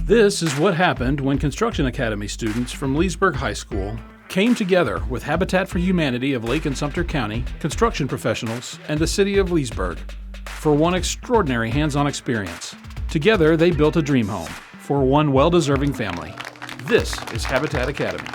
This is what happened when Construction Academy students from Leesburg High School came together with Habitat for Humanity of Lake and Sumter County, construction professionals, and the city of Leesburg for one extraordinary hands-on experience. Together, they built a dream home for one well-deserving family. This is Habitat Academy.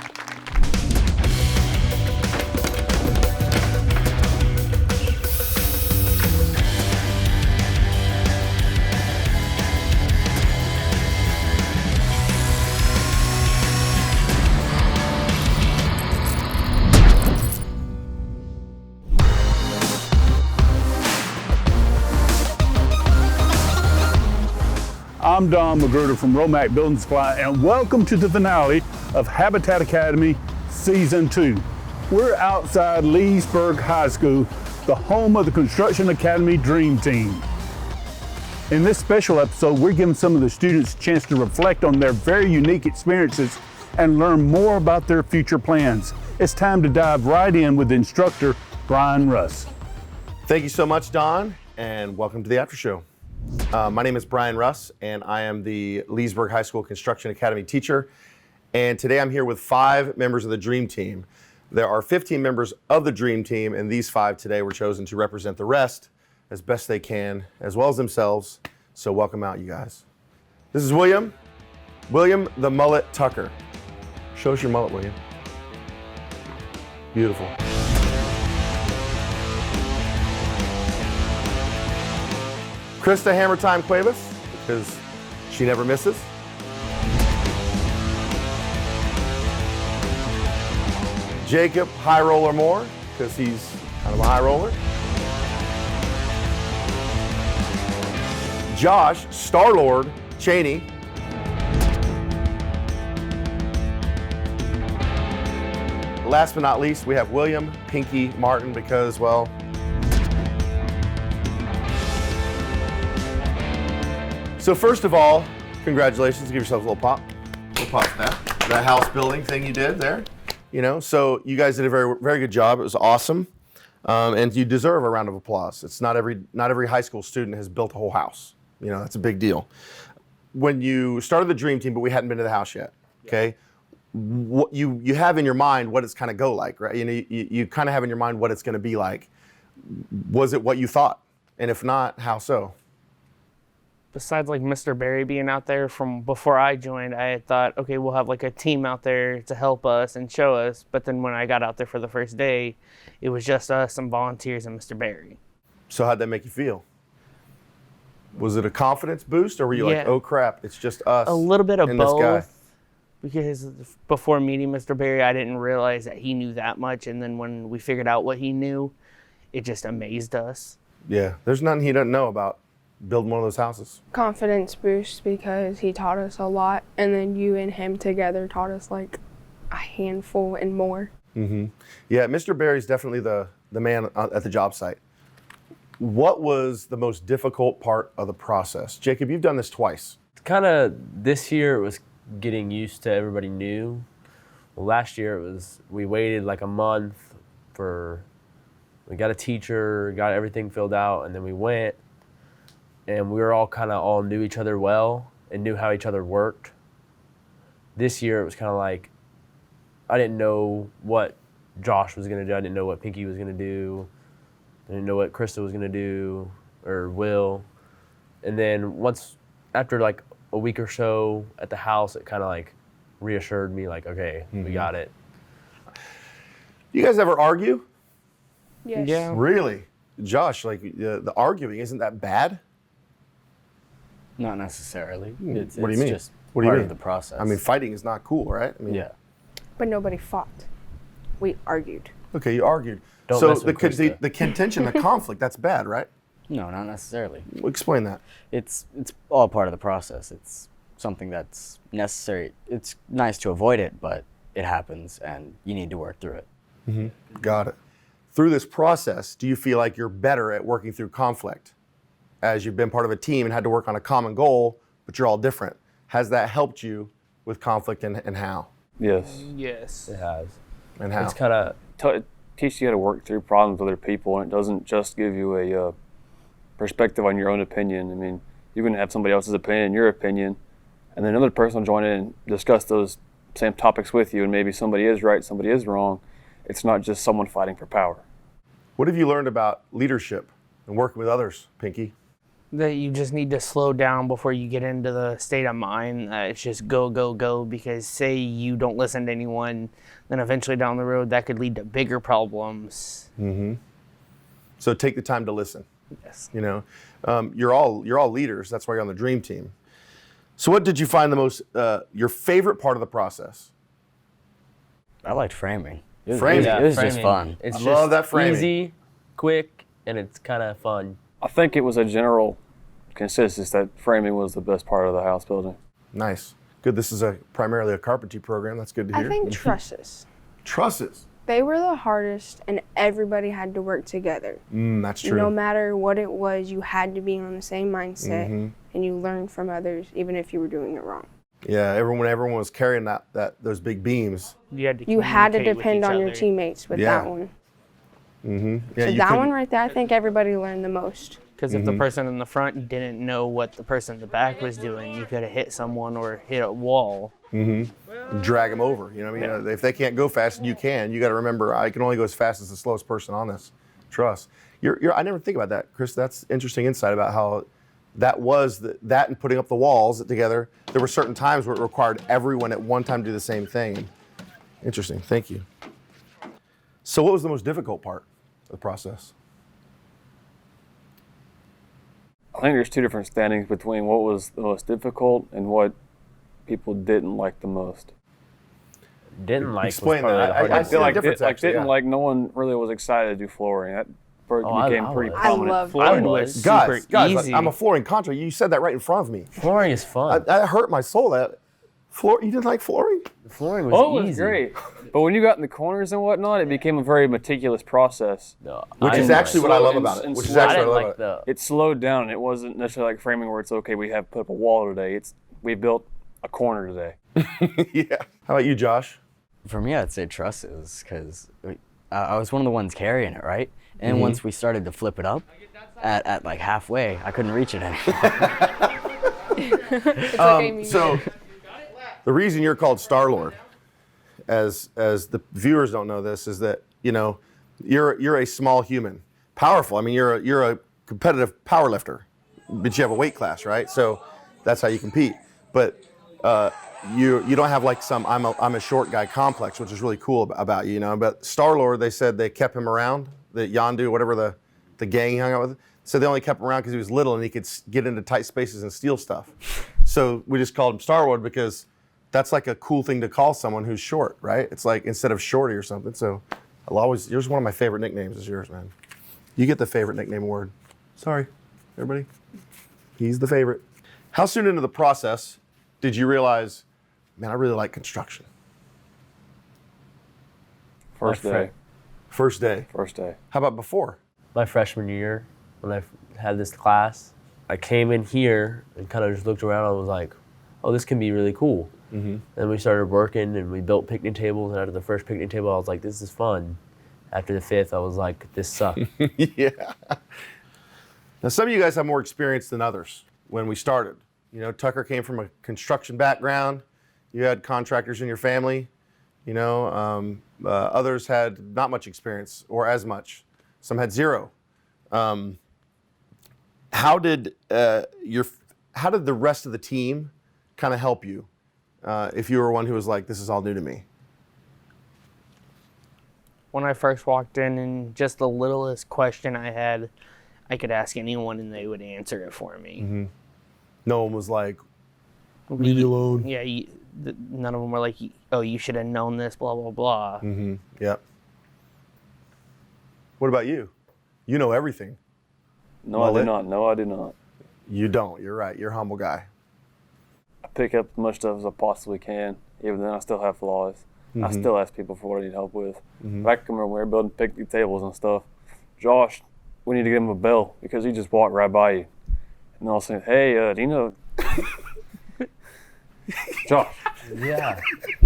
I'm Don Magruder from Romac Building Supply, and welcome to the finale of Habitat Academy Season 2. We're outside Leesburg High School, the home of the Construction Academy Dream Team. In this special episode, we're giving some of the students a chance to reflect on their very unique experiences and learn more about their future plans. It's time to dive right in with instructor Bryan Russ. Thank you so much, Don, and welcome to the Aftershow. My name is Bryan Russ, and I am the Leesburg High School Construction Academy teacher. And today I'm here with 5 members of the Dream Team. There are 15 members of the Dream Team, and these 5 today were chosen to represent the rest as best they can, as well as themselves. So welcome out, you guys. This is William the Mullet Tucker. Show us your mullet, William. Beautiful. Krista Hammer Time Cuevas, because she never misses. Jacob High Roller Moore, because he's kind of a high roller. Josh Star-Lord Cheney. Last but not least, we have William Pinky Martin, because, well, so first of all, congratulations. Give yourselves a little pop. A little pop for that house building thing you did there. You know, so you guys did a very, very good job. It was awesome, and you deserve a round of applause. It's not every high school student has built a whole house. You know, that's a big deal. When you started the Dream Team, but we hadn't been to the house yet. Okay, what you have in your mind what it's kind of go like, right? You know, you kind of have in your mind what it's going to be like. Was it what you thought? And if not, how so? Besides like Mr. Barry being out there from before I joined, I had thought, okay, we'll have like a team out there to help us and show us. But then when I got out there for the first day, it was just us, some volunteers, and Mr. Barry. So how'd that make you feel? Was it a confidence boost, or were you like, oh crap, it's just us? A little bit of and both. This guy? Because before meeting Mr. Barry, I didn't realize that he knew that much. And then when we figured out what he knew, it just amazed us. Yeah, there's nothing he doesn't know about building one of those houses. Confidence boost because he taught us a lot, and then you and him together taught us like a handful and more. Mm-hmm. Yeah, Mr. Barry's definitely the man at the job site. What was the most difficult part of the process? Jacob, you've done this twice. Kind of this year it was getting used to everybody new. Well, last year we waited like a month we got a teacher, got everything filled out, and then we went. And we were all knew each other well and knew how each other worked. This year it was kind of like, I didn't know what Josh was gonna do. I didn't know what Pinky was gonna do. I didn't know what Krista was gonna do, or Will. And then after like a week or so at the house, it kind of like reassured me like, okay, we got it. You guys ever argue? Yes. Yeah. Really? Josh, like the arguing, isn't that bad? Not necessarily. What do you It's mean? just What do you part mean? of the process. I mean, fighting is not cool, right? I mean, yeah. But nobody fought. We argued. Okay, you argued. Don't So mess with Krista. the contention, the conflict, that's bad, right? No, not necessarily. Explain that. It's all part of the process. It's something that's necessary. It's nice to avoid it, but it happens, and you need to work through it. Mm-hmm. Got it. Through this process, do you feel like you're better at working through conflict? As you've been part of a team and had to work on a common goal, but you're all different. Has that helped you with conflict, and how? Yes. Yes. It has. And how? It's kind of Teach you how to work through problems with other people, and it doesn't just give you a perspective on your own opinion. I mean, you can have somebody else's opinion, your opinion, and then another person will join in and discuss those same topics with you, and maybe somebody is right, somebody is wrong. It's not just someone fighting for power. What have you learned about leadership and working with others, Pinky? That you just need to slow down before you get into the state of mind. It's just go, go, go, because say you don't listen to anyone, then eventually down the road that could lead to bigger problems. So take the time to listen. Yes. You know, you're all leaders. That's why you're on the dream team. So what did you find the most, your favorite part of the process? I liked framing. It was, Framing. It was just Framing. fun. It's I just love that framing. easy, quick, and it's kind of fun. I think it was a general consensus that framing was the best part of the house building. Nice. Good. This is primarily a carpentry program. That's good to hear. I think trusses. Trusses. They were the hardest, and everybody had to work together. That's true. No matter what it was, you had to be on the same mindset, and you learned from others, even if you were doing it wrong. Yeah, everyone was carrying those big beams. You had to, You had to communicate with depend each on your other. teammates with Yeah. that one. Yeah, So you that couldn't- one right there, I think everybody learned the most. Because if the person in the front didn't know what the person in the back was doing, you could have hit someone or hit a wall. drag them over. You know what I mean? If they can't go fast, you can. You got to remember, I can only go as fast as the slowest person on this truss. I never think about that, Chris. That's interesting insight about how that was that and putting up the walls together. There were certain times where it required everyone at one time to do the same thing. Interesting. Thank you. So, what was the most difficult part of the process? I think there's two different standings between what was the most difficult and what people didn't like the most. Didn't like Explain was probably that. the I hardest. feel like Didn't actually, like no one really was excited to do flooring. That I became pretty was. I prominent. love Flooring that. was guys, super easy. I'm a flooring contractor. You said that right in front of me. Flooring is fun. That hurt my soul. That you didn't like flooring? Flooring was Oh, it was easy. great. But when you got in the corners and whatnot, it became a very meticulous process. No, Which I is didn't actually like- what I love And- about it. and Which is slow- I actually didn't what I love like about it. the. It slowed down, and it wasn't necessarily like framing where it's okay, we have to put up a wall today. We built a corner today. Yeah. How about you, Josh? For me, I'd say trusses, because I was one of the ones carrying it, right? And once we started to flip it up, at like halfway, I couldn't reach it anymore. It's okay, me. So, the reason you're called Star-Lord, as the viewers don't know this, is that you're a small human, powerful. I mean, you're a competitive power lifter, but you have a weight class, right? So that's how you compete. But you don't have like some I'm a short guy complex, which is really cool about you, But Star-Lord, they said they kept him around, the Yondu, whatever the gang he hung out with. So they only kept him around because he was little and he could get into tight spaces and steal stuff. So we just called him Star-Lord because that's like a cool thing to call someone who's short, right? It's like instead of Shorty or something. So yours one of my favorite nicknames is yours, man. You get the favorite nickname award. Sorry, everybody. He's the favorite. How soon into the process did you realize, man, I really like construction? First day. First day. First day. How about before? My freshman year, when I had this class, I came in here and kind of just looked around and was like, oh, this can be really cool. Mm-hmm. Then we started working and we built picnic tables. And after the first picnic table, I was like, this is fun. After the fifth, I was like, this sucks. Yeah. Now, some of you guys have more experience than others when we started. Tucker came from a construction background. You had contractors in your family. Others had not much experience or as much. Some had zero. How did the rest of the team kind of help you if you were one who was like, this is all new to me? When I first walked in, and just the littlest question I had, I could ask anyone and they would answer it for me. No one was like, leave me alone. Yeah, none of them were like, oh, you should have known this, blah, blah, blah. Yep. What about you? You know everything. No, I did not. No, I did not. You don't. You're right. You're a humble guy. I pick up as much stuff as I possibly can. Even then, I still have flaws. I still ask people for what I need help with. Back when we were building picnic tables and stuff, Josh, we need to give him a bell because he just walked right by you. And I'll say, hey, do you know... Josh. Yeah.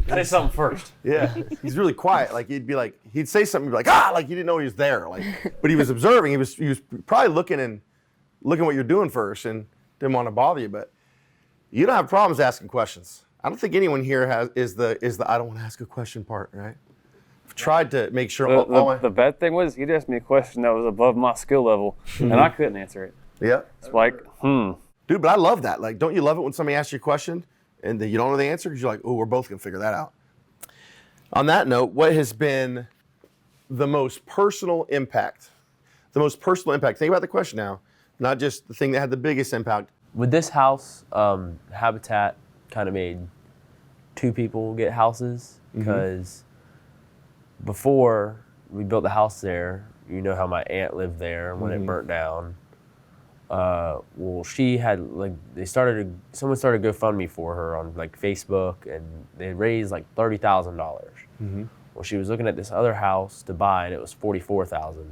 Say something first. Yeah. He's really quiet. Like he'd say something, you'd be like, like you didn't know he was there. But he was observing. He was probably looking what you're doing first and didn't want to bother you. But You don't have problems asking questions. I don't think anyone here is the I don't want to ask a question part, right? I've tried to make sure. The bad thing was he'd ask me a question that was above my skill level, and I couldn't answer it. Yeah. It's like, Dude, but I love that. Like, don't you love it when somebody asks you a question and you don't know the answer because you're like, oh, we're both gonna figure that out. On that note, what has been the most personal impact? The most personal impact. Think about the question now, not just the thing that had the biggest impact. With this house, Habitat kind of made 2 people get houses because before we built the house there, you know how my aunt lived there when it burnt down. Well, she had someone started GoFundMe for her on like Facebook, and they raised like $30,000. Well, she was looking at this other house to buy, and it was $44,000.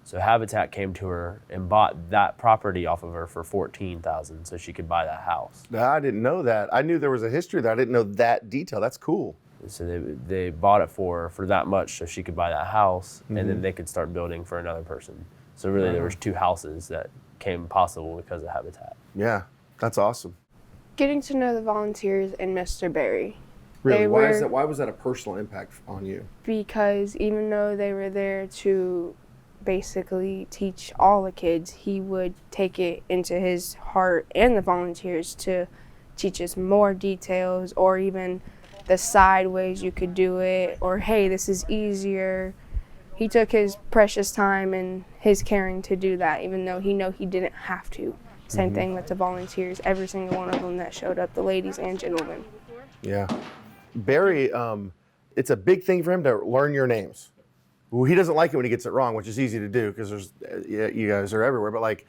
So Habitat came to her and bought that property off of her for $14,000, so she could buy that house. I didn't know that. I knew there was a history there. I didn't know that detail. That's cool. So they bought it for her for that much, so she could buy that house, and then they could start building for another person. So really, there was 2 houses that came possible because of Habitat. Yeah, that's awesome. Getting to know the volunteers and Mr. Barry. Really, why was that a personal impact on you? Because even though they were there to basically teach all the kids, he would take it into his heart and the volunteers to teach us more details, or even the side ways you could do it, or hey, this is easier. He took his precious time and his caring to do that, even though he didn't have to. Same thing with the volunteers, every single one of them that showed up, the ladies and gentlemen. Yeah. Barry, it's a big thing for him to learn your names. Well, he doesn't like it when he gets it wrong, which is easy to do because you guys are everywhere. But like,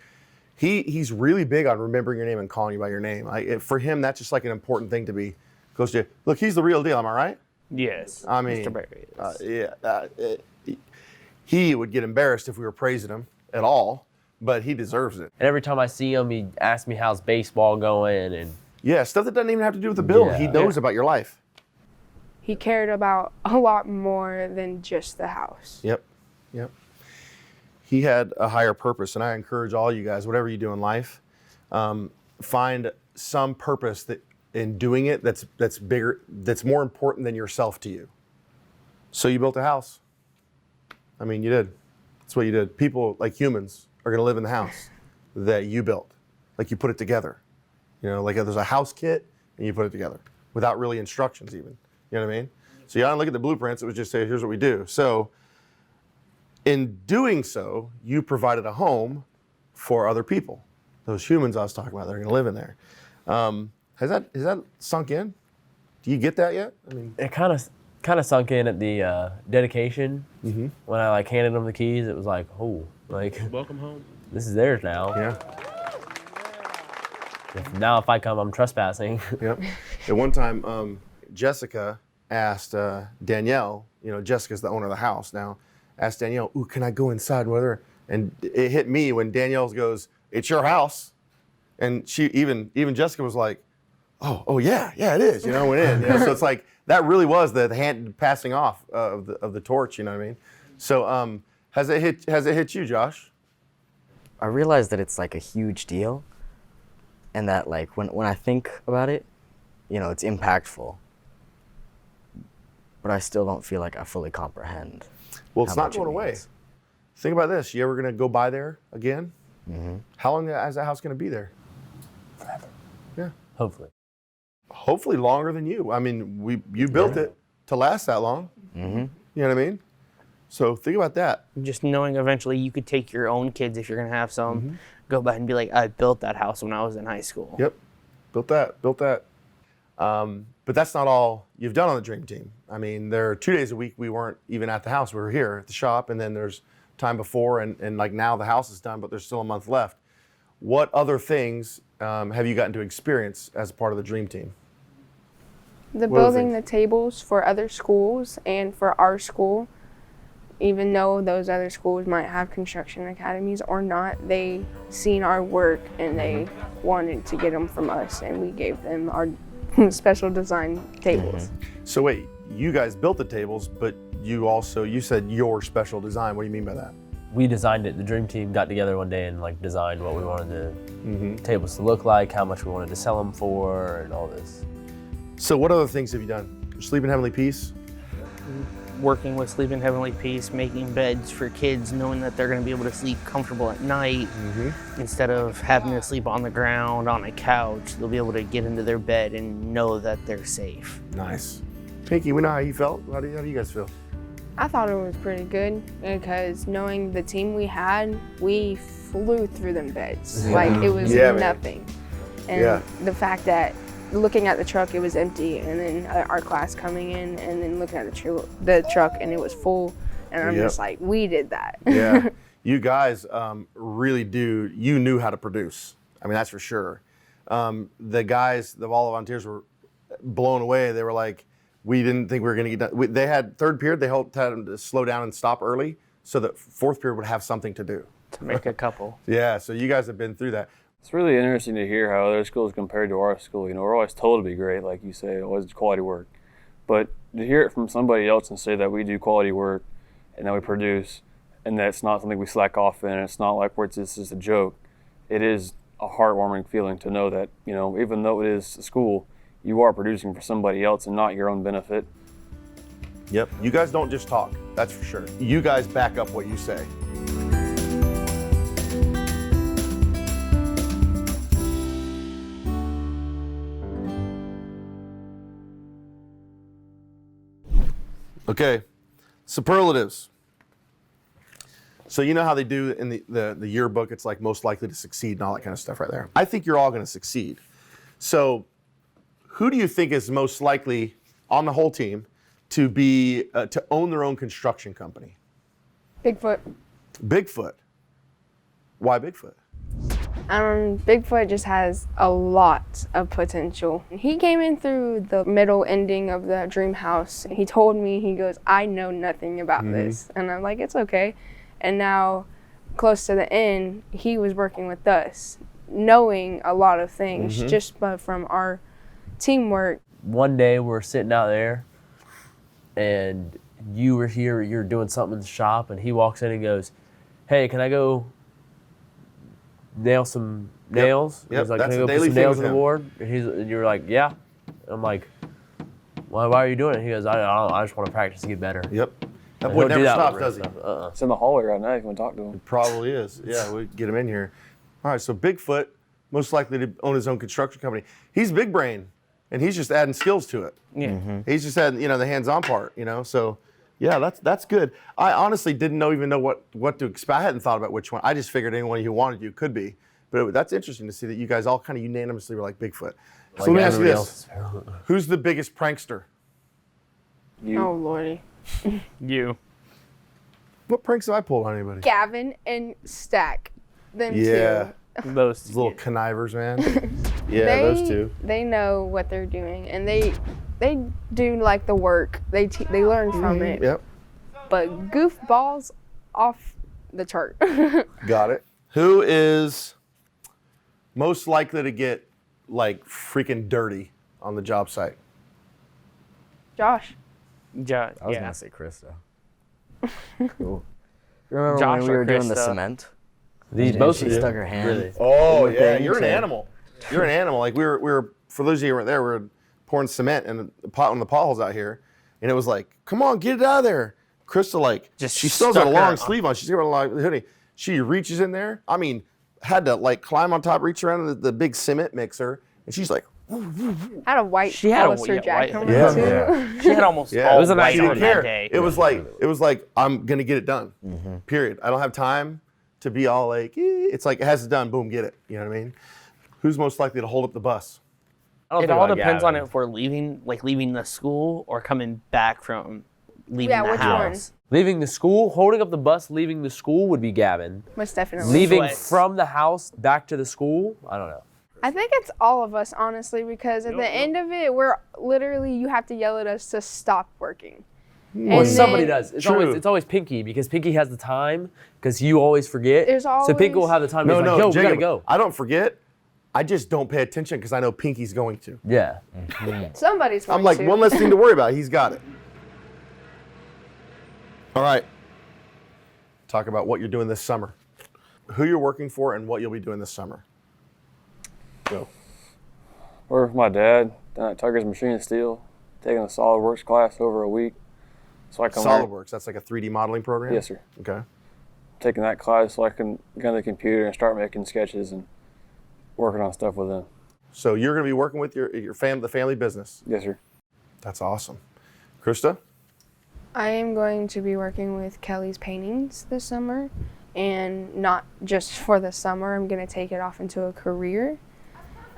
he's really big on remembering your name and calling you by your name. For him, that's just like an important thing to be close to. Look, he's the real deal. Am I right? Yes. I mean, Mr. Barry is. He would get embarrassed if we were praising him at all, but he deserves it. And every time I see him, he asks me how's baseball going, and yeah, stuff that doesn't even have to do with the build. Yeah. He knows about your life. He cared about a lot more than just the house. Yep. He had a higher purpose, and I encourage all you guys, whatever you do in life, find some purpose that in doing it that's bigger, that's more important than yourself to you. So you built a house. I mean, you did. That's what you did. People, like humans, are going to live in the house that you built. Like you put it together. You know, like there's a house kit, and you put it together without really instructions even. You know what I mean? So you don't look at the blueprints, it was just say, here's what we do. So in doing so, you provided a home for other people. Those humans I was talking about, they're gonna live in there. Has that sunk in? Do you get that yet? I mean, it kind of sunk in at the dedication. When I like handed them the keys, it was like, oh, like Welcome home. This is theirs now. yeah. Now if I come, I'm trespassing. Yep. At one time, Jessica asked Danielle, Jessica's the owner of the house now, asked Danielle, ooh, can I go inside with her? And it hit me when Danielle goes, it's your house. And she, even Jessica was like, oh yeah, it is, went in. So it's like, that really was the hand passing off of the torch, you know what I mean? So has it hit you, Josh? I realized that it's like a huge deal, and that like when I think about it, it's impactful, but I still don't feel like I fully comprehend. Well, it's not going away. Think about this. You ever going to go by there again? How long is that house going to be there? Forever. Yeah. Hopefully Longer than you. I mean, you built it to last that long. You know what I mean? So think about that. Just knowing eventually you could take your own kids, if you're going to have some, go back and be like, I built that house when I was in high school. Yep. Built that. But that's not all you've done on the Dream Team. I mean, there are 2 days a week we weren't even at the house. We were here at the shop, and then there's time before, and like now the house is done, but there's still a month left. What other things have you gotten to experience as a part of the Dream Team? Building the tables for other schools and for our school. Even though those other schools might have construction academies or not, they seen our work and they wanted to get them from us, and we gave them our special design tables. So wait, you guys built the tables, but you said your special design. What do you mean by that? we designed it. The dream team got together one day and like designed what we wanted the tables to look like, how much we wanted to sell them for, and all this. So what other things have you done? Sleep in Heavenly Peace? Working with Sleep in Heavenly Peace, making beds for kids, knowing that they're going to be able to sleep comfortable at night instead of having to sleep on the ground, on a couch. They'll be able to get into their bed and know that they're safe. Nice. Pinky, we know how you felt. How do you guys feel? I thought it was pretty good because knowing the team we had, we flew through them beds. Like it was nothing. And the fact that looking at the truck, it was empty, and then our class coming in, and then looking at the truck, and it was full, and I'm just like, we did that. Yeah, you guys really do. You knew how to produce. I mean, that's for sure. The guys, all the volunteers were blown away. They were like, we didn't think we were going to get done. They had third period. They had them to slow down and stop early, so that fourth period would have something to do. To make a couple. Yeah, so you guys have been through that. It's really interesting to hear how other schools compared to our school. You know, we're always told to be great, like you say, always quality work. But to hear it from somebody else and say that we do quality work and that we produce and that it's not something we slack off in, and it's not like it's just a joke, it is a heartwarming feeling to know that, you know, even though it is a school, you are producing for somebody else and not your own benefit. Yep, you guys don't just talk, that's for sure. You guys back up what you say. Okay, superlatives. So you know how they do in the yearbook, it's like most likely to succeed and all that kind of stuff right there. I think you're all going to succeed. So who do you think is most likely on the whole team to be to own their own construction company? Bigfoot. Bigfoot. Why Bigfoot? Bigfoot just has a lot of potential. He came in through the middle ending of the dream house. He told me, he goes, I know nothing about this. And I'm like, it's okay. And now, close to the end, he was working with us, knowing a lot of things just from our teamwork. One day we're sitting out there and you were here, you're doing something in the shop, and he walks in and goes, hey, can I go nail some nails? Yep. He's like, That's can I a go daily put some thing nails with on the him. board? And you're like, yeah. I'm like, why are you doing it? He goes, I just want to practice to get better. Yep. That And boy he'll do never that stops, with does he? stuff. It's in the hallway right now if you want to talk to him. Probably is. Yeah, we get him in here. All right, so Bigfoot, most likely to own his own construction company. He's big brain, and he's just adding skills to it. Yeah. He's just adding, the hands-on part, So, yeah, that's good. I honestly didn't even know what to expect. I hadn't thought about which one. I just figured anyone who wanted you could be. But that's interesting to see that you guys all kind of unanimously were like Bigfoot. So let me ask you this: who's the biggest prankster? You. Oh, Lordy. You. What pranks have I pulled on anybody? Gavin and Stack. Them Yeah. two. Those Little connivers, man. Yeah, those two. They know what they're doing, and they do like the work. They learn from it. Yep. But goofballs off the chart. Got it. Who is most likely to get like freaking dirty on the job site? Josh. I was yeah. gonna say Krista. Cool. Remember Josh when we or were doing the Krista? cement? These And both she of you? stuck her hand. Really? Oh in the yeah, thing you're an to- animal. You're an animal. Like we were for those of you who weren't there, we were pouring cement in the pot on the potholes out here, and it was like, come on, get it out of there. Krista Just she still has a stuck long her- sleeve on. She's got a long hoodie. She reaches in there. I mean, had to like climb on top, reach around the big cement mixer, and she's like, Had a white She had a Hollister white- jacket Yeah. on too. She had almost yeah, all It was a nice she white didn't on care. that day. It was like I'm gonna get it done. Period. I don't have time to be all like, it's like it has it done. Boom, get it. You know what I mean? Who's most likely to hold up the bus? I don't It think all about depends on Gavin. if we're leaving the school or coming back from leaving Yeah, the which house. Leaving the school, holding up the bus, leaving the school would be Gavin. Most definitely. Leaving Sweats. from the house back to the school, I don't know. I think it's all of us, honestly, because at the end of it, we're literally, you have to yell at us to stop working. Or And somebody then does. It's True. always Pinky, because Pinky has the time, because you always forget. There's So Pinky will always- have the time. No, He's no, like, yo, Jacob, we gotta go. I don't forget. I just don't pay attention because I know Pinky's going to. Yeah. Somebody's going I'm like, to. one less thing to worry about. He's got it. All right. talk about what you're doing this summer. Who you're working for and what you'll be doing this summer. Go. Working with my dad down at Tucker's Machine and Steel, taking a SolidWorks class over a week. So I can learn. SolidWorks, that's like a 3D modeling program? Yes, sir. Okay. Taking that class so I can get on the computer and start making sketches and working on stuff with them. So you're going to be working with the family business. Yes, sir. That's awesome. Krista? I am going to be working with Kelly's Paintings this summer, and not just for the summer. I'm going to take it off into a career,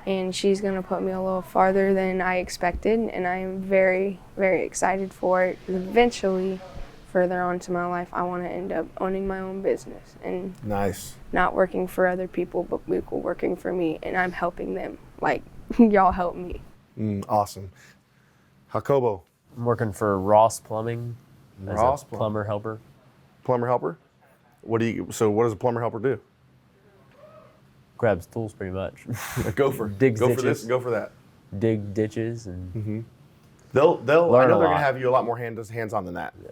and she's going to put me a little farther than I expected, and I am very, very excited for it. Eventually, further on to my life, I want to end up owning my own business and Nice. not working for other people, but people working for me, and I'm helping them like y'all help me. Awesome. Jacobo? I'm working for Ross Plumbing as Ross a Plumbing. plumber helper. Plumber helper? What does a plumber helper do? Grabs tools pretty much. Go for Digs Go for ditches. this, go for that. Dig ditches and They'll Learn I know a they're lot. gonna have you a lot more hands-on than that. Yeah.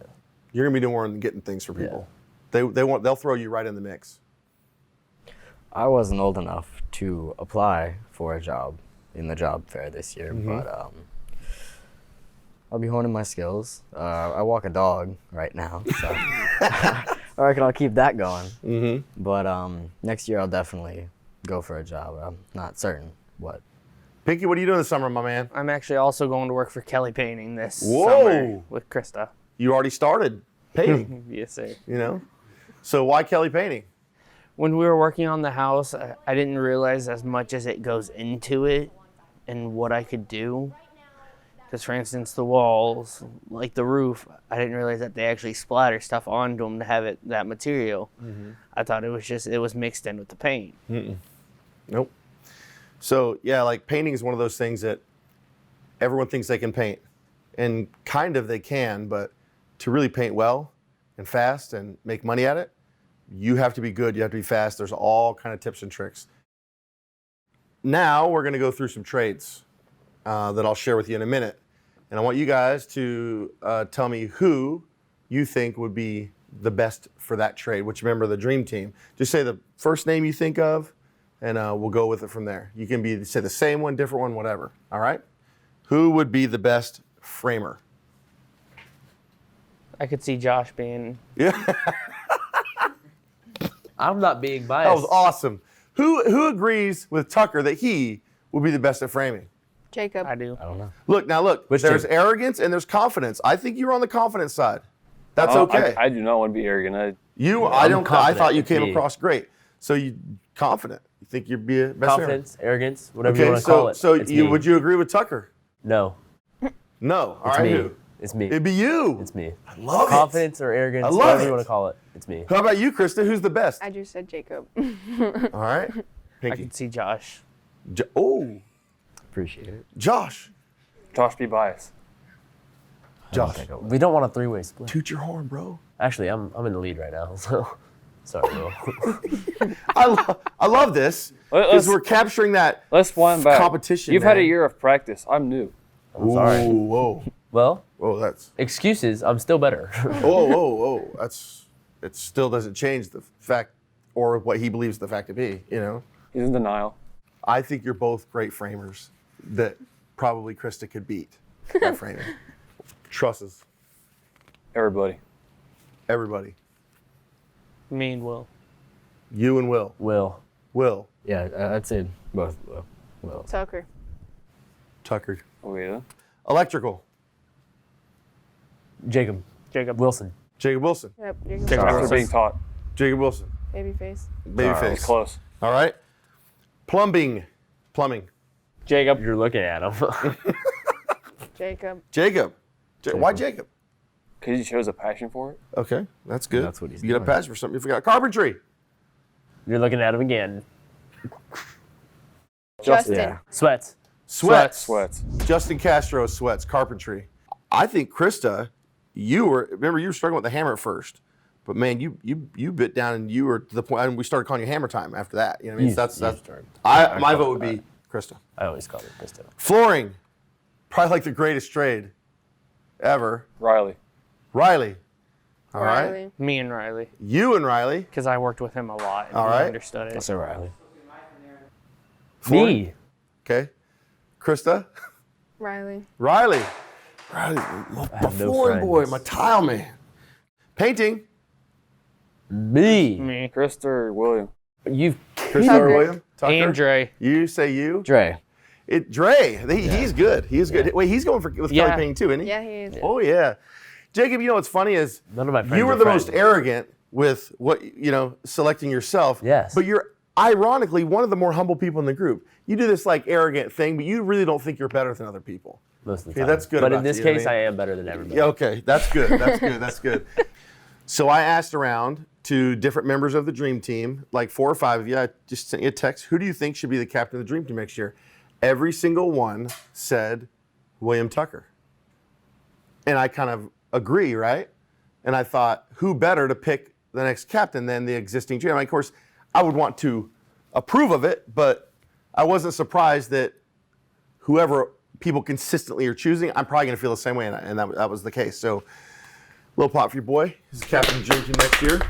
You're gonna be doing more than getting things for people. They'll throw you right in the mix. I wasn't old enough to apply for a job in the job fair this year, but I'll be honing my skills. I walk a dog right now, so I reckon I'll keep that going. But next year I'll definitely go for a job. I'm not certain what. Pinky, what are you doing this summer, my man? I'm actually also going to work for Kelly Painting this Whoa. summer with Krista. You already started painting, Yes, sir. you know? So why Kelly Painting? When we were working on the house, I didn't realize as much as it goes into it and what I could do. Because, for instance, the walls, like the roof, I didn't realize that they actually splatter stuff onto them to have that material. I thought it was mixed in with the paint. Nope. So yeah, like painting is one of those things that everyone thinks they can paint. And kind of they can, but to really paint well and fast and make money at it, you have to be good, you have to be fast. There's all kind of tips and tricks. Now we're gonna go through some trades that I'll share with you in a minute. And I want you guys to tell me who you think would be the best for that trade, which remember the dream team. Just say the first name you think of, and we'll go with it from there. You can say the same one, different one, whatever, all right? Who would be the best framer? I could see Josh being. Yeah, I'm not being biased. that was awesome. Who agrees with Tucker that he will be the best at framing? Jacob. I do. I don't know. Look, Which there's team? arrogance and there's confidence. I think you're on the confidence side. That's okay. I do not want to be arrogant. I I'm thought confident. you It's came me. across great. So you confident. You think you'd be a best Confidence, arrogance, whatever framer. you Okay, want to call it. so It's me. would you agree with Tucker? No, No. All it's right, me. who? It's me. It'd be you. It's me. I love Confidence or arrogance, I love whatever it. you want to call it. It's me. it. How about you, Krista? Who's the best? I just said Jacob. All right. I Pinky. could see Josh. Oh, Appreciate it. Josh. Josh be biased. Josh. We don't want a three-way split. Toot your horn, bro. Actually, I'm in the lead right now, so sorry, Will. I love this because Let's- we're capturing that Let's wind back. competition. You've had a man. year of practice. I'm new. I'm sorry. Whoa. Well, Whoa, that's. excuses. I'm still better. Whoa. It still doesn't change the fact or what he believes the fact to be, you know? He's in denial. I think you're both great framers that probably Krista could beat at framing. Trusses. Everybody. Everybody. Me and Will. You and Will. Will. Yeah, I'd say both. Will. Tucker. Tucker. Oh, yeah. Electrical. Jacob. Wilson. Jacob Wilson. Yep. Jacob. Jacob. After being taught. Jacob Wilson. Babyface. Babyface. It's close. All right. Plumbing. Jacob. You're looking at him. Jacob. Why Jacob? Because he shows a passion for it. Okay, that's good. That's what he's You get a doing. passion for something you forgot. Carpentry. You're looking at him again. Justin. Yeah. Sweats. Sweats. Justin Castro sweats. Carpentry. I think Krista, you were struggling with the hammer at first, but man, you bit down and you were to the point. And we started calling you Hammer Time after that. You know what I mean? You That's started. my vote would be Krista. I always call it Krista. Flooring, probably like the greatest trade ever. Riley. Riley. All right. Riley. Me and Riley, You and Riley. because I worked with him a lot. And All he right. understood it. That's Riley. Me. Okay. Krista. Riley. Riley. Riley, my have no flooring boy, friends. my tile man. Painting. Me. Me. Krista or William? You've Krista or William? Tucker? And Dre. You say you. Dre. Dre. He's good. He's good. Wait, he's going with Yeah. Kelly Painting too, isn't he? Yeah, he is. Oh yeah. Jacob, you know what's funny is None of my friends you were are the friends. most arrogant with what selecting yourself. Yes. But you're ironically one of the more humble people in the group. You do this like arrogant thing, but you really don't think you're better than other people. Most of the Okay, time. that's good But about in this you, you know case, what I I mean? am better than everybody. Yeah, okay, that's good. That's good. That's good. So I asked around to different members of the Dream Team, like 4 or 5 of you. I just sent you a text. Who do you think should be the captain of the Dream Team next year? Every single one said William Tucker. And I kind of agree, right? And I thought, who better to pick the next captain than the existing Dream? I mean, of course, I would want to approve of it, but I wasn't surprised that whoever people consistently are choosing, I'm probably going to feel the same way, and that was the case. So, little pop for your boy. He's captain of the Dream Team next year.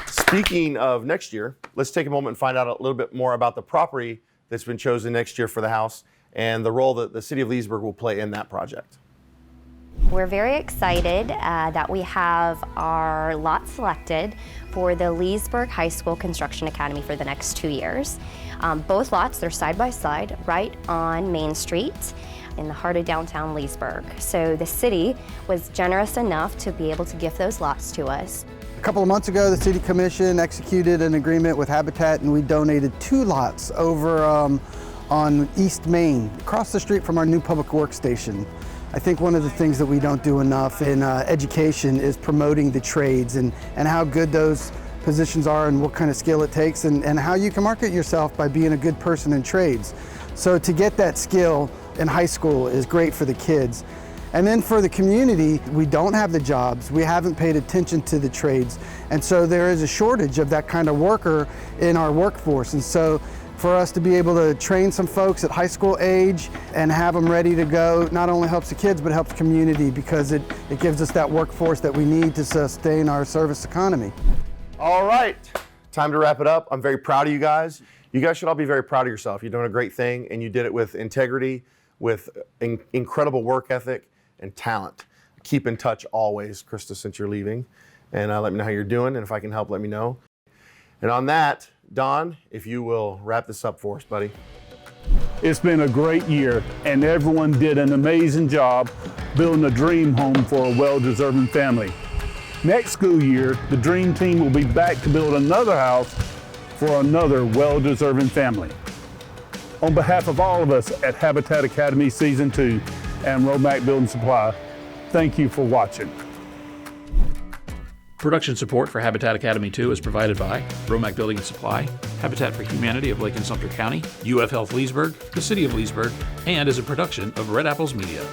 Speaking of next year, let's take a moment and find out a little bit more about the property that's been chosen next year for the house and the role that the city of Leesburg will play in that project. We're very excited that we have our lot selected for the Leesburg High School Construction Academy for the next 2 years. Both lots, they're side by side right on Main Street in the heart of downtown Leesburg. So the city was generous enough to be able to gift those lots to us. A couple of months ago, the City Commission executed an agreement with Habitat, and we donated 2 lots over on East Main, across the street from our new public works station. I think one of the things that we don't do enough in education is promoting the trades and how good those positions are and what kind of skill it takes and how you can market yourself by being a good person in trades. So to get that skill in high school is great for the kids. And then for the community, we don't have the jobs, we haven't paid attention to the trades, and so there is a shortage of that kind of worker in our workforce. And so for us to be able to train some folks at high school age and have them ready to go not only helps the kids, but helps the community because it gives us that workforce that we need to sustain our service economy. All right, time to wrap it up. I'm very proud of you guys. You guys should all be very proud of yourself. You're doing a great thing, and you did it with integrity, with incredible work ethic, and talent. Keep in touch always, Krista, since you're leaving, and let me know how you're doing, and if I can help, let me know. And on that, Don, if you will wrap this up for us, buddy. It's been a great year, and everyone did an amazing job building a dream home for a well-deserving family. Next school year, the Dream Team will be back to build another house for another well-deserving family. On behalf of all of us at Habitat Academy Season 2 and Romac Building Supply, thank you for watching. Production support for Habitat Academy 2 is provided by Romac Building and Supply, Habitat for Humanity of Lake and Sumter County, UF Health Leesburg, the City of Leesburg, and is a production of Red Apples Media.